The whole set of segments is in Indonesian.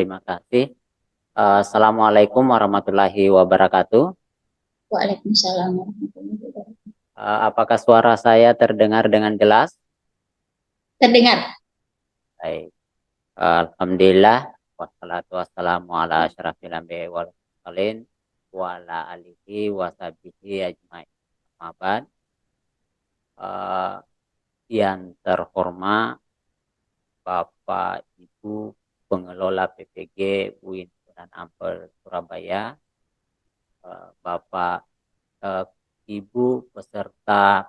terima kasih. Assalamualaikum warahmatullahi wabarakatuh. Waalaikumsalam warahmatullahi wabarakatuh. Apakah suara saya terdengar dengan jelas? Terdengar? Baik. Alhamdulillah. Wassalatu wassalamu ala asyrafil anbiya'i wal mursalin wa ala alihi wa sahbihi ajmain. Amma eh, yang terhormat Bapak Ibu pengelola PPG UIN dan Ampel Surabaya, Bapak eh, Ibu peserta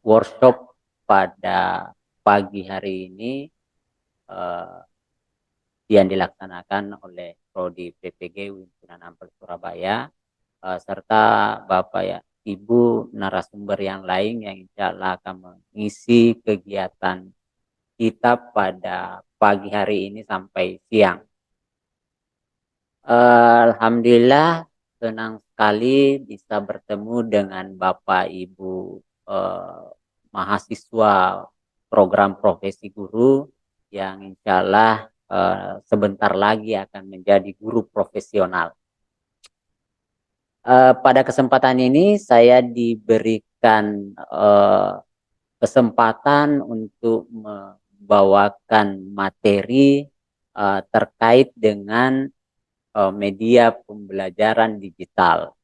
workshop pada pagi hari ini eh, yang dilaksanakan oleh Prodi PPG Wimpunan Ampel Surabaya, serta Bapak ya Ibu narasumber yang lain yang insya Allah akan mengisi kegiatan kita pada pagi hari ini sampai siang. Alhamdulillah senang sekali bisa bertemu dengan Bapak Ibu eh, mahasiswa program profesi guru yang insya Allah sebentar lagi akan menjadi guru profesional. Pada kesempatan ini saya diberikan kesempatan untuk membawakan materi terkait dengan media pembelajaran digital.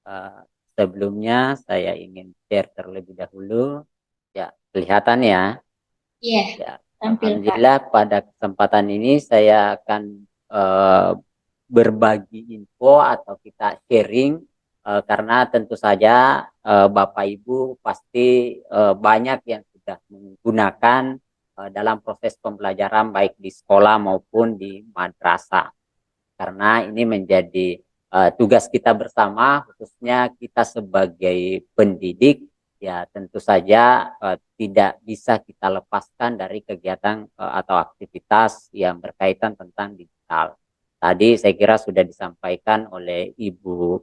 Uh, Sebelumnya saya ingin share terlebih dahulu. Ya, kelihatan ya. Iya, Ya, tampil Kak. alhamdulillah pada kesempatan ini saya akan berbagi info atau kita sharing karena tentu saja Bapak Ibu pasti banyak yang sudah menggunakan dalam proses pembelajaran baik di sekolah maupun di madrasah. Karena ini menjadi tugas kita bersama, khususnya kita sebagai pendidik, ya tentu saja tidak bisa kita lepaskan dari kegiatan atau aktivitas yang berkaitan tentang digital. Tadi saya kira sudah disampaikan oleh Ibu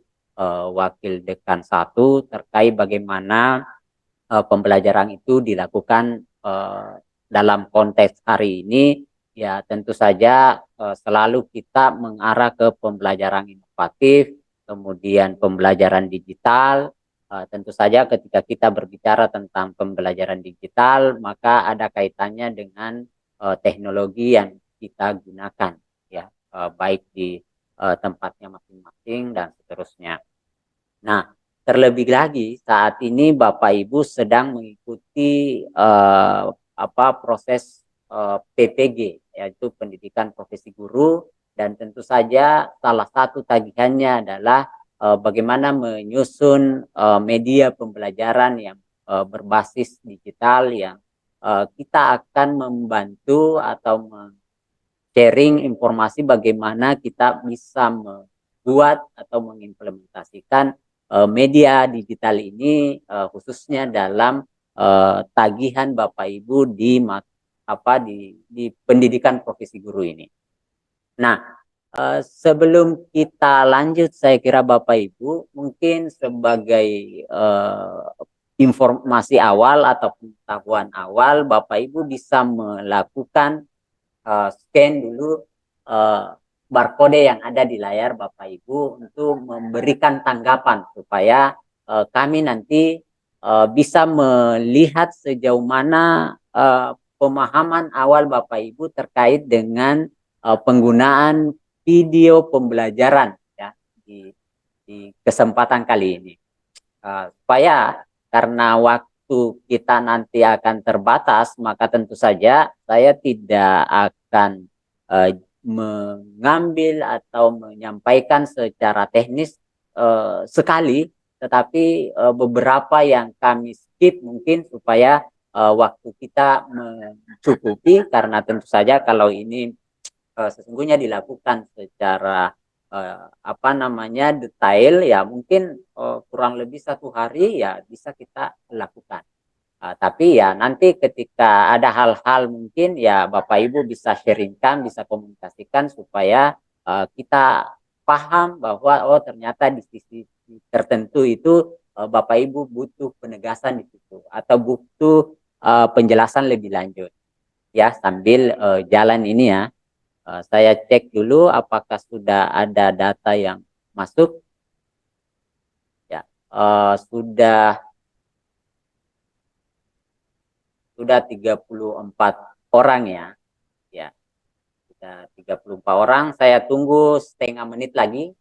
Wakil Dekan 1 terkait bagaimana pembelajaran itu dilakukan dalam konteks hari ini. Ya tentu saja selalu kita mengarah ke pembelajaran inovatif, kemudian pembelajaran digital. Tentu saja ketika kita berbicara tentang pembelajaran digital, maka ada kaitannya dengan teknologi yang kita gunakan, ya baik di tempatnya masing-masing dan seterusnya. Nah, terlebih lagi saat ini Bapak Ibu sedang mengikuti proses PPG, yaitu pendidikan profesi guru, dan tentu saja salah satu tagihannya adalah bagaimana menyusun media pembelajaran yang berbasis digital yang kita akan membantu atau sharing informasi bagaimana kita bisa membuat atau mengimplementasikan media digital ini khususnya dalam tagihan Bapak Ibu di pendidikan profesi guru ini. Nah, sebelum kita lanjut, saya kira Bapak Ibu mungkin sebagai informasi awal atau pengetahuan awal, Bapak Ibu bisa melakukan scan dulu uh, barcode yang ada di layar Bapak Ibu untuk memberikan tanggapan supaya kami nanti bisa melihat sejauh mana pemahaman awal Bapak Ibu terkait dengan penggunaan video pembelajaran ya di kesempatan kali ini. Supaya karena waktu kita nanti akan terbatas, maka tentu saja saya tidak akan mengambil atau menyampaikan secara teknis sekali, tetapi beberapa yang kami skip mungkin supaya waktu kita mencukupi, karena tentu saja kalau ini sesungguhnya dilakukan secara detail ya mungkin kurang lebih 1 hari ya bisa kita lakukan. Tapi ya nanti ketika ada hal-hal mungkin ya Bapak Ibu bisa sharingkan, bisa komunikasikan supaya kita paham bahwa oh ternyata di sisi tertentu itu Bapak Ibu butuh penegasan di situ atau butuh penjelasan lebih lanjut ya sambil jalan ini ya. Saya cek dulu apakah sudah ada data yang masuk. Ya, sudah 34 orang ya. Ya, sudah 34 orang. Saya tunggu setengah menit lagi.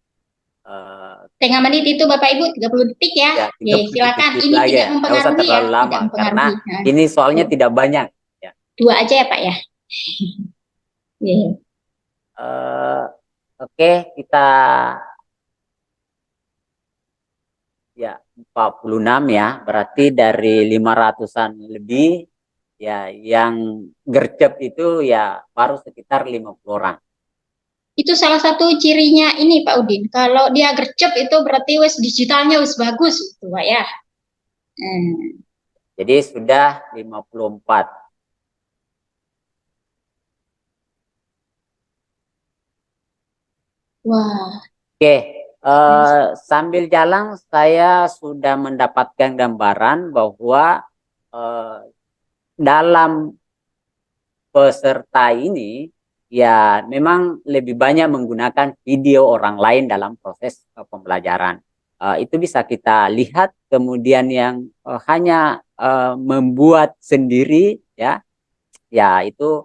Setengah menit itu Bapak Ibu 30 detik ya. Ya, Ye, 30 silakan. detik Ini lagi tidak ya. Nggak usah mempengaruhi ya, terlalu tidak lama karena mempengaruhi. Nah, ini soalnya tidak banyak. Ya. 2 aja ya Pak ya. Ye. Oke, kita ya 46 ya, berarti dari 500-an lebih ya yang gercep itu ya baru sekitar 50 orang. Itu salah satu cirinya ini Pak Udin. Kalau dia gercep itu berarti wes digitalnya wes bagus gitu Pak ya. Jadi sudah 54. Wah. Oke, sambil jalan saya sudah mendapatkan gambaran bahwa dalam peserta ini ya memang lebih banyak menggunakan video orang lain dalam proses pembelajaran. Itu bisa kita lihat. Kemudian yang hanya membuat sendiri ya, ya itu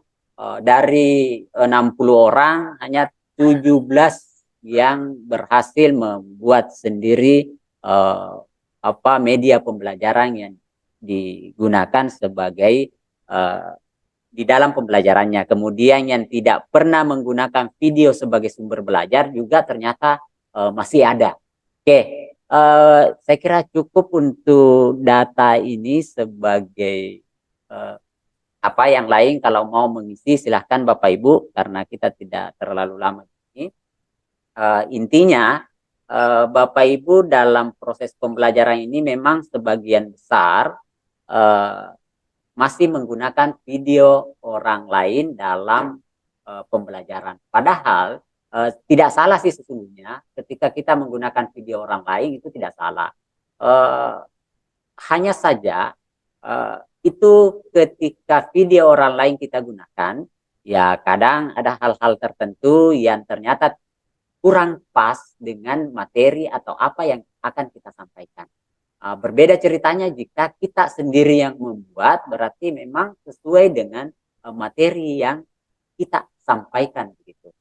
dari 60 orang hanya 17 yang berhasil membuat sendiri media pembelajaran yang digunakan sebagai di dalam pembelajarannya. Kemudian yang tidak pernah menggunakan video sebagai sumber belajar juga ternyata masih ada. Oke, saya kira cukup untuk data ini sebagai apa yang lain kalau mau mengisi silahkan Bapak Ibu karena kita tidak terlalu lama ini. Intinya Bapak Ibu dalam proses pembelajaran ini memang sebagian besar masih menggunakan video orang lain dalam pembelajaran. Padahal tidak salah sih sesungguhnya ketika kita menggunakan video orang lain itu tidak salah. Hanya saja itu ketika video orang lain kita gunakan, ya kadang ada hal-hal tertentu yang ternyata kurang pas dengan materi atau apa yang akan kita sampaikan. Berbeda ceritanya jika kita sendiri yang membuat, berarti memang sesuai dengan materi yang kita sampaikan begitu.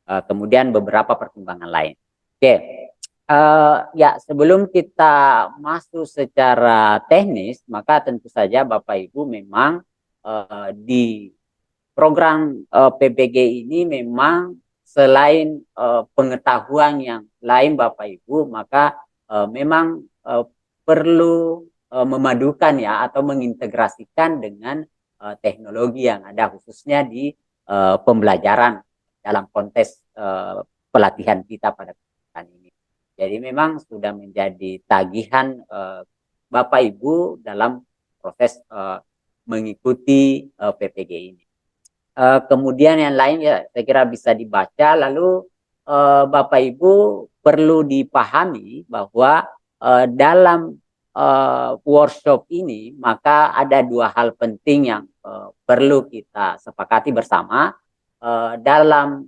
Kemudian beberapa pertimbangan lain. Oke, ya sebelum kita masuk secara teknis, maka tentu saja Bapak Ibu memang di program PPG ini memang selain pengetahuan yang lain Bapak Ibu, maka memang perlu memadukan ya atau mengintegrasikan dengan teknologi yang ada khususnya di pembelajaran dalam konteks pelatihan kita pada kesempatan ini. Jadi memang sudah menjadi tagihan Bapak Ibu dalam proses mengikuti PPG ini. Kemudian yang lain ya saya kira bisa dibaca. Lalu Bapak Ibu perlu dipahami bahwa dalam workshop ini maka ada dua hal penting yang perlu kita sepakati bersama. Dalam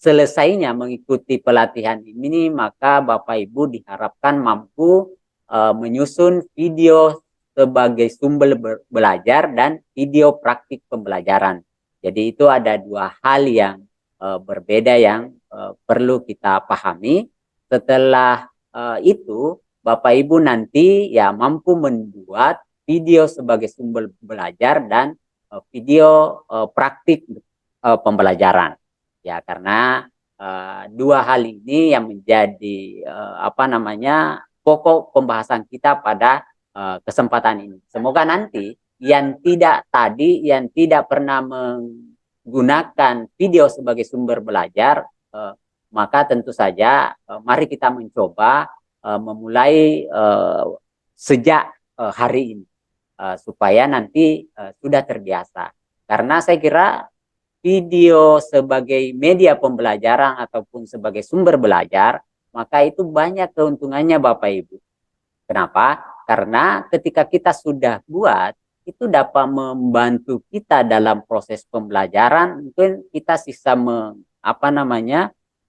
selesainya mengikuti pelatihan ini maka Bapak Ibu diharapkan mampu menyusun video sebagai sumber belajar dan video praktik pembelajaran. Jadi itu ada dua hal yang berbeda yang perlu kita pahami. Setelah itu Bapak Ibu nanti ya mampu membuat video sebagai sumber belajar dan video praktik pembelajaran. Ya karena dua hal ini yang menjadi pokok pembahasan kita pada kesempatan ini. Semoga nanti yang tidak pernah menggunakan video sebagai sumber belajar, maka tentu saja mari kita mencoba memulai sejak hari ini supaya nanti sudah terbiasa. Karena saya kira video sebagai media pembelajaran ataupun sebagai sumber belajar, maka itu banyak keuntungannya Bapak Ibu. Kenapa? Karena ketika kita sudah buat, itu dapat membantu kita dalam proses pembelajaran. Mungkin kita sisa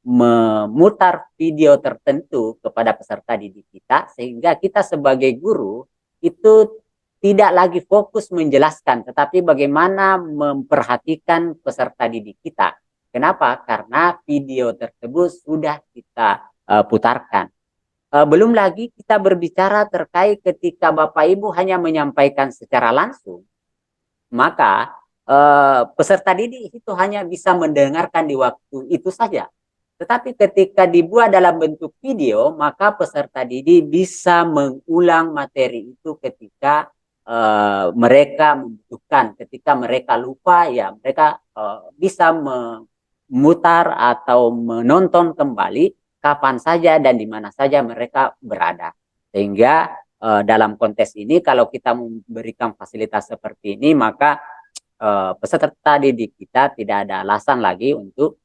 memutar video tertentu kepada peserta didik kita, sehingga kita sebagai guru itu tidak lagi fokus menjelaskan, tetapi bagaimana memperhatikan peserta didik kita. Kenapa? Karena video tersebut sudah kita putarkan. Belum lagi kita berbicara terkait ketika Bapak Ibu hanya menyampaikan secara langsung, maka peserta didik itu hanya bisa mendengarkan di waktu itu saja. Tetapi ketika dibuat dalam bentuk video, maka peserta didik bisa mengulang materi itu ketika mereka membutuhkan, ketika mereka lupa, ya mereka bisa memutar atau menonton kembali kapan saja dan di mana saja mereka berada. Sehingga dalam konteks ini kalau kita memberikan fasilitas seperti ini, maka peserta didik kita tidak ada alasan lagi untuk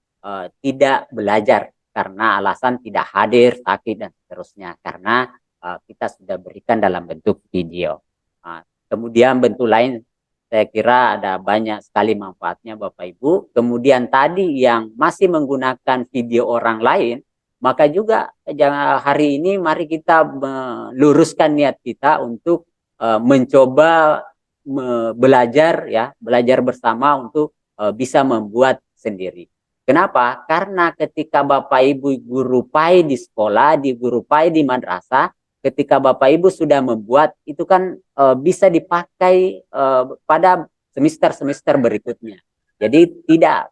tidak belajar karena alasan tidak hadir, sakit dan seterusnya, karena kita sudah berikan dalam bentuk video. Kemudian bentuk lain saya kira ada banyak sekali manfaatnya Bapak Ibu. Kemudian tadi yang masih menggunakan video orang lain, maka juga hari ini mari kita meluruskan niat kita untuk mencoba belajar bersama untuk bisa membuat sendiri. Kenapa? Karena ketika Bapak Ibu guru PAI di sekolah, di guru PAI di madrasah, ketika Bapak Ibu sudah membuat, itu kan bisa dipakai pada semester-semester berikutnya. Jadi tidak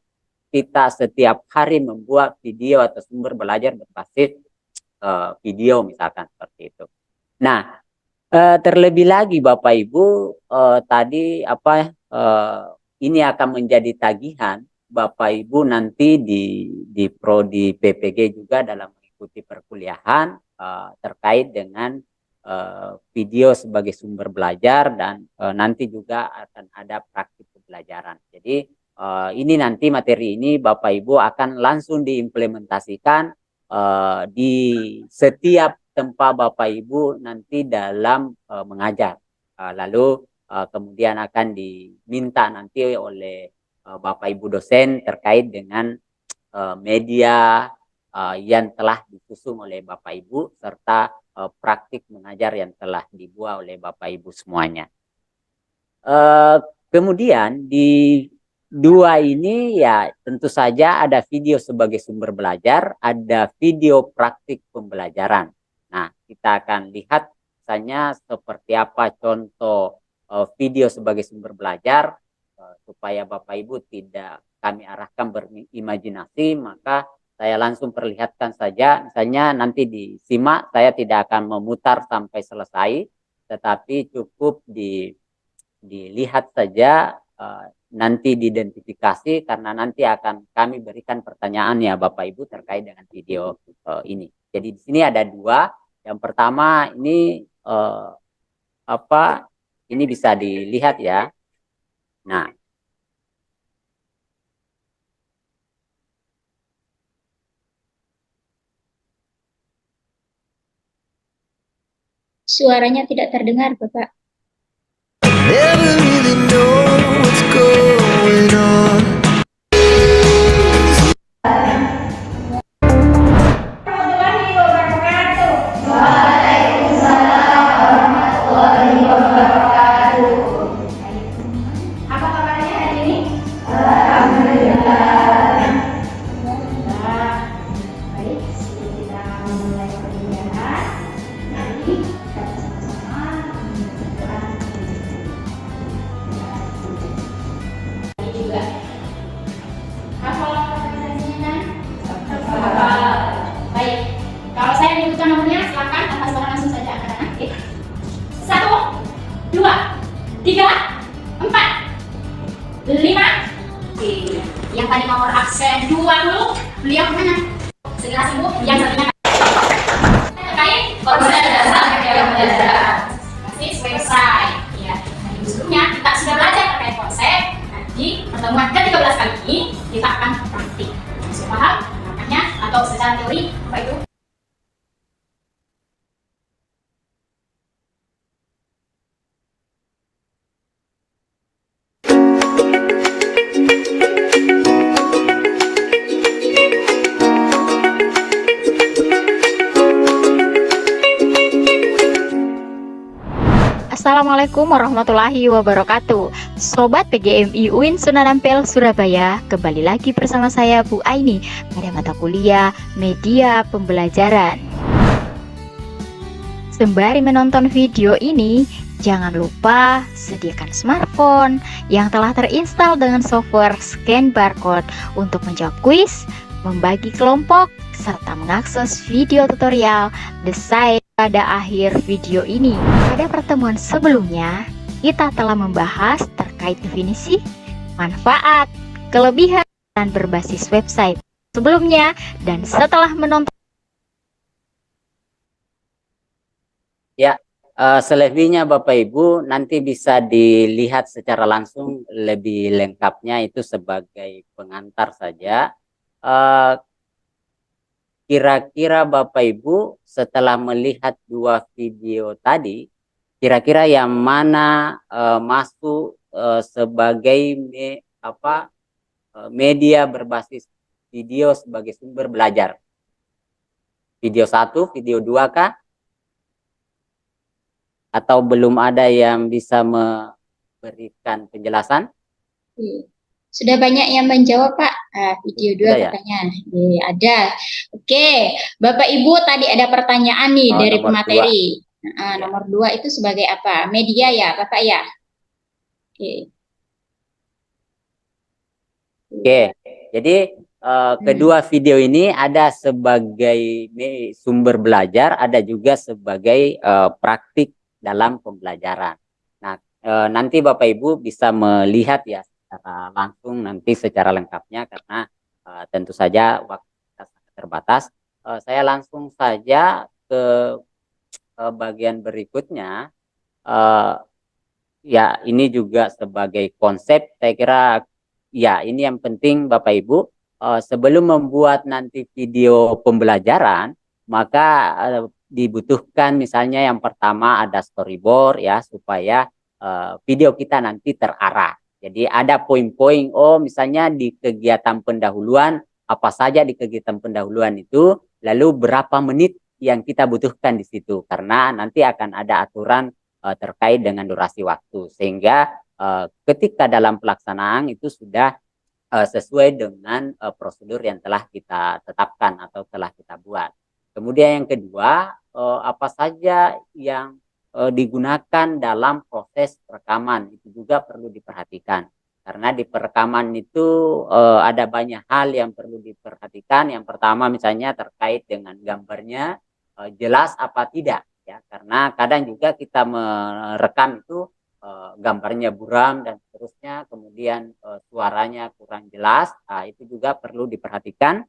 kita setiap hari membuat video atau sumber belajar berbasis video misalkan seperti itu. Nah, terlebih lagi Bapak Ibu tadi ini akan menjadi tagihan Bapak Ibu nanti di prodi PPG juga dalam mengikuti perkuliahan terkait dengan video sebagai sumber belajar dan nanti juga akan ada praktik pembelajaran. Jadi ini nanti materi ini Bapak Ibu akan langsung diimplementasikan di setiap tempat Bapak Ibu nanti dalam mengajar. Lalu kemudian akan diminta nanti oleh Bapak Ibu dosen terkait dengan media yang telah disusun oleh Bapak Ibu serta praktik mengajar yang telah dibuat oleh Bapak Ibu semuanya. Kemudian di dua ini ya tentu saja ada video sebagai sumber belajar, ada video praktik pembelajaran. Nah, kita akan lihat misalnya seperti apa contoh video sebagai sumber belajar supaya Bapak Ibu tidak kami arahkan berimajinasi, maka saya langsung perlihatkan saja. Misalnya nanti disimak, saya tidak akan memutar sampai selesai, tetapi cukup dilihat saja, nanti diidentifikasi karena nanti akan kami berikan pertanyaan ya Bapak Ibu terkait dengan video ini. Jadi di sini ada dua. Yang pertama ini ini bisa dilihat ya. Nah, Suaranya tidak terdengar, Bapak. Never really know what's going on. Apa kabarnya hari ini? Baik, sebelum kita memulai perkuliahan, mari kita sama-sama menentukan ini juga. Hafal organisasinya kan? Hafal. Baik, kalau saya menyebutkan nomornya, silakan atas suara langsung saja akan aktif. 1, 2, 3, 4, 5. Yang tadi nomor absen 2 dulu, beliau kemana? Segera sembuh, yang satunya terkait konsep dasar kegiatan belajar. Masih selesai. Ya, sebelumnya kita sudah belajar terkait konsep. Nanti pertemuan ke-13 kali ini kita akan praktik. Sudah paham? Makanya atau secara teori apa itu? Assalamualaikum warahmatullahi wabarakatuh. Sobat PGMI UIN Sunan Ampel Surabaya, kembali lagi bersama saya Bu Aini pada mata kuliah Media Pembelajaran. Sembari menonton video ini, jangan lupa sediakan smartphone yang telah terinstal dengan software scan barcode untuk menjawab kuis, membagi kelompok, serta mengakses video tutorial desain pada akhir video ini. Pada pertemuan sebelumnya, kita telah membahas terkait definisi, manfaat, kelebihan, dan berbasis website sebelumnya. Dan setelah menonton selebihnya Bapak Ibu nanti bisa dilihat secara langsung lebih lengkapnya itu sebagai pengantar saja. Kira-kira Bapak Ibu setelah melihat dua video tadi, kira-kira yang mana masuk sebagai media berbasis video sebagai sumber belajar? Video 1, video 2 kah? Atau belum ada yang bisa memberikan penjelasan? Sudah banyak yang menjawab, Pak. Video 2 Sudah, katanya. Ya? Ada. Oke, Bapak Ibu tadi ada pertanyaan nih dari pemateri. Nomor 2 itu sebagai apa? Media ya, Bapak ya? Oke. Jadi kedua video ini ada sebagai sumber belajar, ada juga sebagai praktik dalam pembelajaran. Nah, nanti Bapak Ibu bisa melihat ya secara langsung nanti secara lengkapnya karena tentu saja waktu kita sangat terbatas. Saya langsung saja ke bagian berikutnya. Ya, ini juga sebagai konsep, saya kira ya ini yang penting Bapak Ibu. Sebelum membuat nanti video pembelajaran, maka dibutuhkan misalnya yang pertama ada storyboard ya supaya video kita nanti terarah. Jadi ada poin-poin, misalnya di kegiatan pendahuluan, apa saja di kegiatan pendahuluan itu, lalu berapa menit yang kita butuhkan di situ. Karena nanti akan ada aturan terkait dengan durasi waktu. Sehingga ketika dalam pelaksanaan itu sudah sesuai dengan prosedur yang telah kita tetapkan atau telah kita buat. Kemudian yang kedua, apa saja yang digunakan dalam proses rekaman itu juga perlu diperhatikan. Karena di perekaman itu ada banyak hal yang perlu diperhatikan. Yang pertama misalnya terkait dengan gambarnya jelas apa tidak ya. Karena kadang juga kita merekam itu gambarnya buram dan seterusnya, kemudian suaranya kurang jelas, itu juga perlu diperhatikan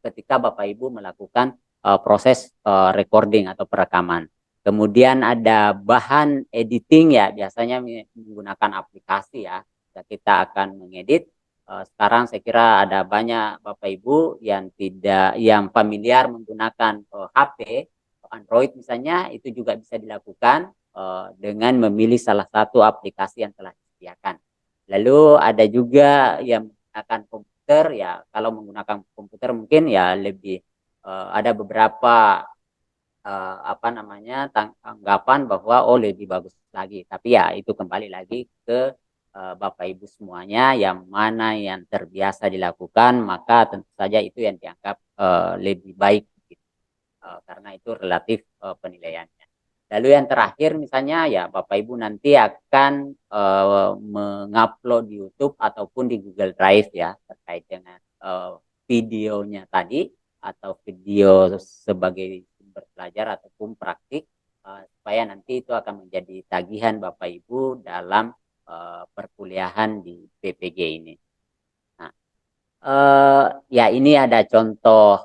ketika Bapak Ibu melakukan proses recording atau perekaman. Kemudian ada bahan editing ya, biasanya menggunakan aplikasi ya, kita akan mengedit. Sekarang saya kira ada banyak Bapak Ibu yang familiar menggunakan HP, Android misalnya, itu juga bisa dilakukan dengan memilih salah satu aplikasi yang telah disediakan. Lalu ada juga yang menggunakan komputer ya. Kalau menggunakan komputer mungkin ya lebih ada beberapa tanggapan bahwa lebih bagus lagi. Tapi ya itu kembali lagi ke Bapak Ibu semuanya, yang mana yang terbiasa dilakukan maka tentu saja itu yang dianggap lebih baik gitu. Karena itu relatif penilaiannya. Lalu yang terakhir misalnya ya Bapak Ibu nanti akan mengupload di YouTube ataupun di Google Drive ya terkait dengan videonya tadi atau video sebagai sumber belajar ataupun praktik supaya nanti itu akan menjadi tagihan Bapak Ibu dalam perkuliahan di PPG ini. Nah, ya ini ada contoh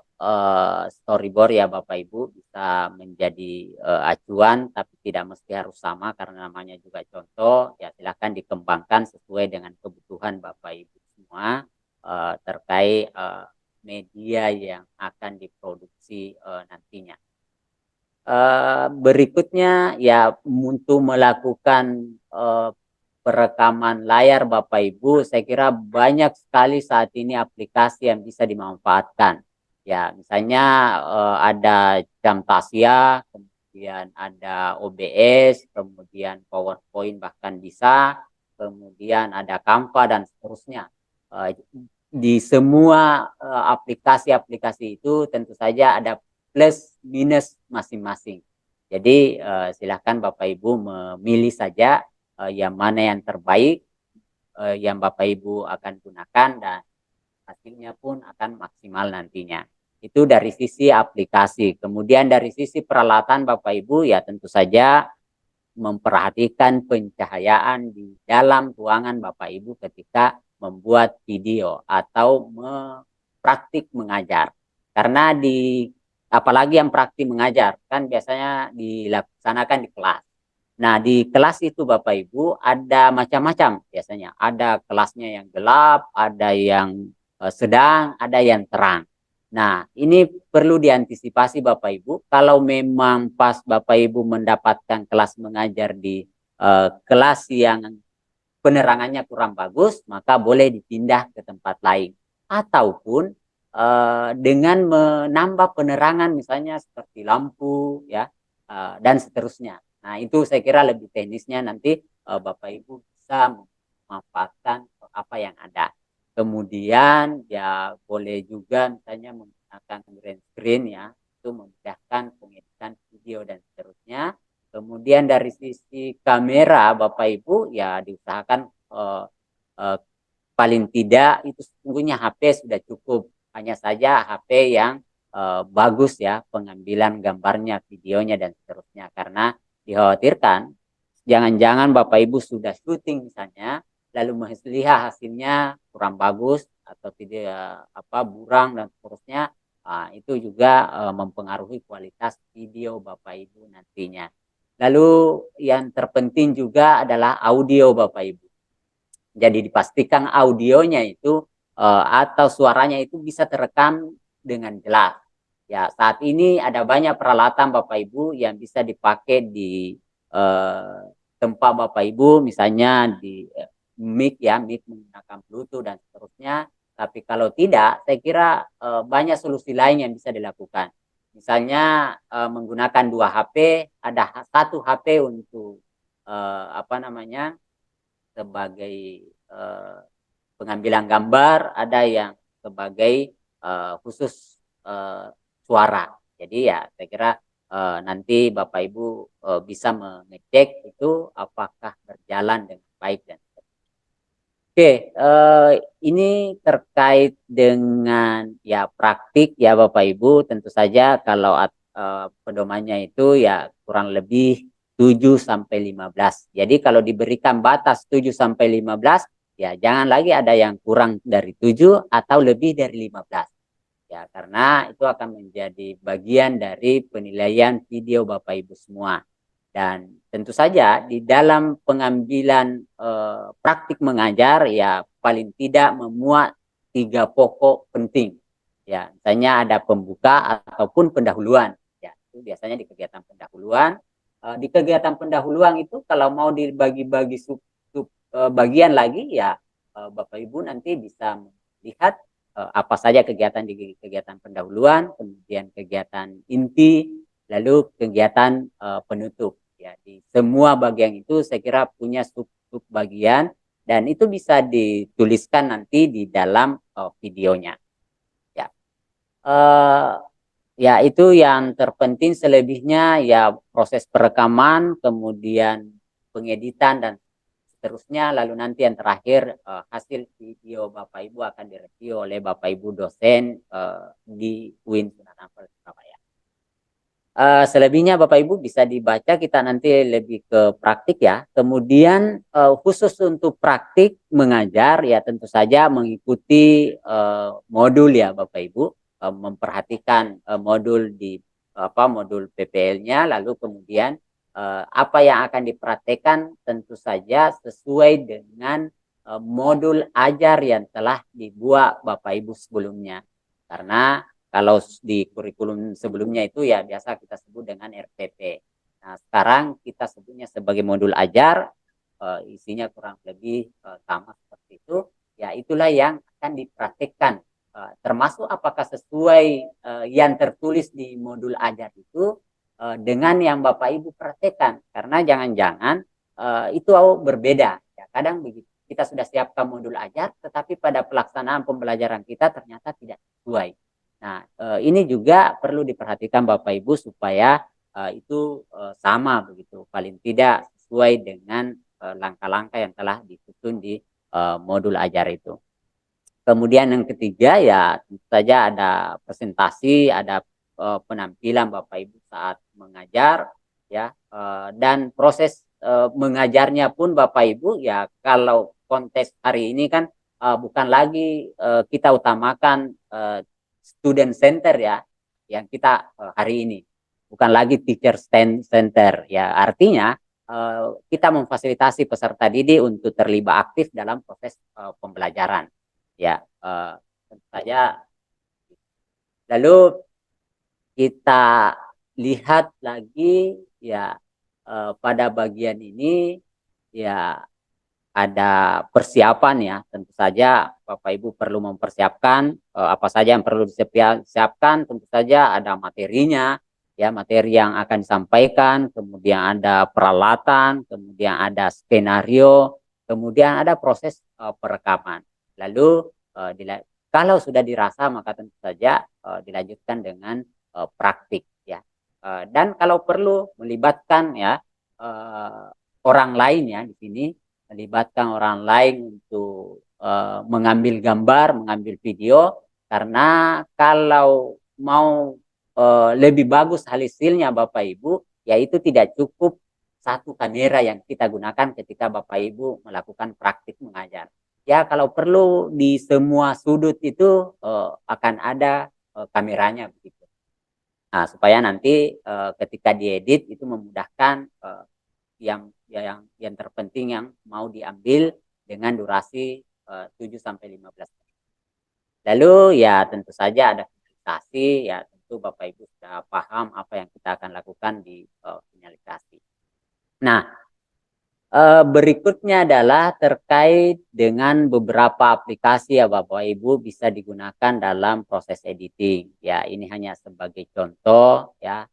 storyboard ya Bapak Ibu, bisa menjadi acuan tapi tidak mesti harus sama karena namanya juga contoh ya. Silakan dikembangkan sesuai dengan kebutuhan Bapak Ibu semua terkait media yang akan diproduksi nantinya. Berikutnya ya untuk melakukan perekaman layar Bapak Ibu, saya kira banyak sekali saat ini aplikasi yang bisa dimanfaatkan. Ya, misalnya ada Camtasia, kemudian ada OBS, kemudian PowerPoint bahkan bisa, kemudian ada Canva dan seterusnya. Di semua aplikasi-aplikasi itu tentu saja ada plus minus masing-masing. Jadi silahkan Bapak Ibu memilih saja yang mana yang terbaik yang Bapak Ibu akan gunakan dan hasilnya pun akan maksimal nantinya. Itu dari sisi aplikasi. Kemudian dari sisi peralatan Bapak Ibu ya tentu saja memperhatikan pencahayaan di dalam ruangan Bapak Ibu ketika membuat video atau praktik mengajar. Karena apalagi yang praktik mengajar kan biasanya dilaksanakan di kelas. Nah, di kelas itu Bapak Ibu ada macam-macam biasanya. Ada kelasnya yang gelap, ada yang sedang, ada yang terang. Nah, ini perlu diantisipasi Bapak Ibu. Kalau memang pas Bapak Ibu mendapatkan kelas mengajar di kelas yang penerangannya kurang bagus, maka boleh dipindah ke tempat lain. Ataupun dengan menambah penerangan misalnya seperti lampu ya dan seterusnya. Nah, itu saya kira lebih teknisnya nanti Bapak Ibu bisa memanfaatkan apa yang ada. Kemudian ya boleh juga misalnya menggunakan green screen ya, itu memudahkan pengeditan video dan seterusnya. Kemudian dari sisi kamera Bapak Ibu ya diusahakan paling tidak itu sesungguhnya HP sudah cukup. Hanya saja HP yang bagus ya pengambilan gambarnya, videonya dan seterusnya. Karena dikhawatirkan jangan-jangan Bapak Ibu sudah syuting misalnya lalu melihat hasilnya kurang bagus atau tidak burang dan seterusnya. Itu juga mempengaruhi kualitas video Bapak Ibu nantinya. Lalu yang terpenting juga adalah audio Bapak Ibu. Jadi dipastikan audionya itu atau suaranya itu bisa terekam dengan jelas. Ya, saat ini ada banyak peralatan Bapak Ibu yang bisa dipakai di tempat Bapak Ibu, misalnya di mic ya, mic menggunakan Bluetooth dan seterusnya. Tapi kalau tidak, saya kira banyak solusi lain yang bisa dilakukan. Misalnya menggunakan 2 HP, ada 1 HP untuk sebagai pengambilan gambar, ada yang sebagai khusus suara. Jadi ya saya kira nanti Bapak Ibu bisa mengecek itu apakah berjalan dengan baik dan Oke, ini terkait dengan ya praktik ya Bapak Ibu, tentu saja kalau pedomannya itu ya kurang lebih 7 sampai 15. Jadi kalau diberikan batas 7 sampai 15, ya jangan lagi ada yang kurang dari 7 atau lebih dari 15. Ya, karena itu akan menjadi bagian dari penilaian video Bapak Ibu semua. Dan tentu saja di dalam pengambilan praktik mengajar ya paling tidak memuat 3 pokok penting. Ya, misalnya ada pembuka ataupun pendahuluan. Ya, itu biasanya di kegiatan pendahuluan. Di kegiatan pendahuluan itu kalau mau dibagi-bagi bagian lagi ya Bapak Ibu nanti bisa melihat apa saja kegiatan di kegiatan pendahuluan, kemudian kegiatan inti, lalu kegiatan penutup. Ya, di semua bagian itu saya kira punya sub bagian dan itu bisa dituliskan nanti di dalam videonya. Ya, ya itu yang terpenting. Selebihnya ya proses perekaman, kemudian pengeditan dan seterusnya. Lalu nanti yang terakhir hasil video Bapak Ibu akan direview oleh Bapak Ibu dosen di UIN Sunan Ampel Surabaya. Selebihnya Bapak Ibu bisa dibaca, kita nanti lebih ke praktik ya. Kemudian khusus untuk praktik mengajar ya tentu saja mengikuti modul ya Bapak Ibu, memperhatikan modul di modul PPL-nya, lalu kemudian apa yang akan dipraktekkan tentu saja sesuai dengan modul ajar yang telah dibuat Bapak Ibu sebelumnya. Karena kalau di kurikulum sebelumnya itu ya biasa kita sebut dengan RPP. Nah, sekarang kita sebutnya sebagai modul ajar, isinya kurang lebih sama seperti itu. Ya, itulah yang akan dipraktikkan. Termasuk apakah sesuai yang tertulis di modul ajar itu dengan yang Bapak Ibu praktekkan, karena jangan-jangan itu berbeda. Ya, kadang begitu. Kita sudah siapkan modul ajar, tetapi pada pelaksanaan pembelajaran kita ternyata tidak sesuai. Nah, ini juga perlu diperhatikan Bapak Ibu supaya itu sama begitu, paling tidak sesuai dengan langkah-langkah yang telah disusun di modul ajar itu. Kemudian yang ketiga ya tentu saja ada presentasi, ada penampilan Bapak Ibu saat mengajar ya, dan proses mengajarnya pun Bapak Ibu ya, kalau konteks hari ini kan bukan lagi kita utamakan student center ya, yang kita hari ini bukan lagi teacher center ya, artinya kita memfasilitasi peserta didik untuk terlibat aktif dalam proses pembelajaran. Ya, tentu saja. Lalu kita lihat lagi ya, pada bagian ini ya ada persiapan ya. Tentu saja Bapak Ibu perlu mempersiapkan apa saja yang perlu disiapkan. Tentu saja ada materinya ya, materi yang akan disampaikan, kemudian ada peralatan, kemudian ada skenario, kemudian ada proses perekaman. Lalu kalau sudah dirasa maka tentu saja dilanjutkan dengan praktik ya. Dan kalau perlu melibatkan ya orang lain ya, di sini melibatkan orang lain untuk mengambil gambar, mengambil video, karena kalau mau lebih bagus hasilnya Bapak Ibu, yaitu tidak cukup satu kamera yang kita gunakan ketika Bapak Ibu melakukan praktik mengajar. Ya, kalau perlu di semua sudut itu akan ada kameranya begitu. Nah, supaya nanti ketika diedit itu memudahkan yang terpenting yang mau diambil dengan durasi 7 sampai 15 menit. Lalu ya tentu saja ada finalisasi, ya tentu Bapak Ibu sudah paham apa yang kita akan lakukan di finalisasi. Nah, berikutnya adalah terkait dengan beberapa aplikasi ya Bapak Ibu bisa digunakan dalam proses editing. Ya, ini hanya sebagai contoh ya.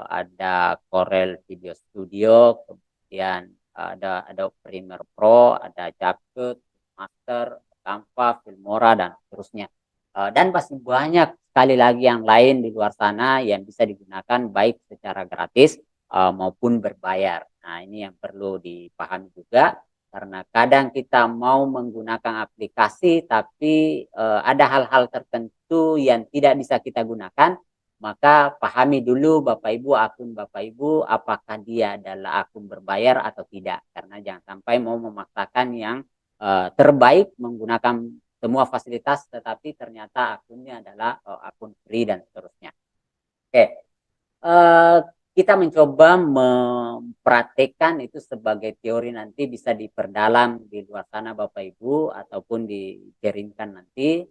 Ada Corel Video Studio, kemudian ada Adobe Premiere Pro, ada CapCut, Master, Canva, Filmora dan seterusnya. Dan masih banyak sekali lagi yang lain di luar sana yang bisa digunakan baik secara gratis maupun berbayar. Nah, ini yang perlu dipahami juga, karena kadang kita mau menggunakan aplikasi tapi ada hal-hal tertentu yang tidak bisa kita gunakan, maka pahami dulu Bapak Ibu akun Bapak Ibu apakah dia adalah akun berbayar atau tidak, karena jangan sampai mau memaksakan yang terbaik menggunakan semua fasilitas tetapi ternyata akunnya adalah akun free dan seterusnya. Oke. Kita mencoba mempraktekkan itu sebagai teori, nanti bisa diperdalam di luar sana Bapak Ibu ataupun dikirimkan nanti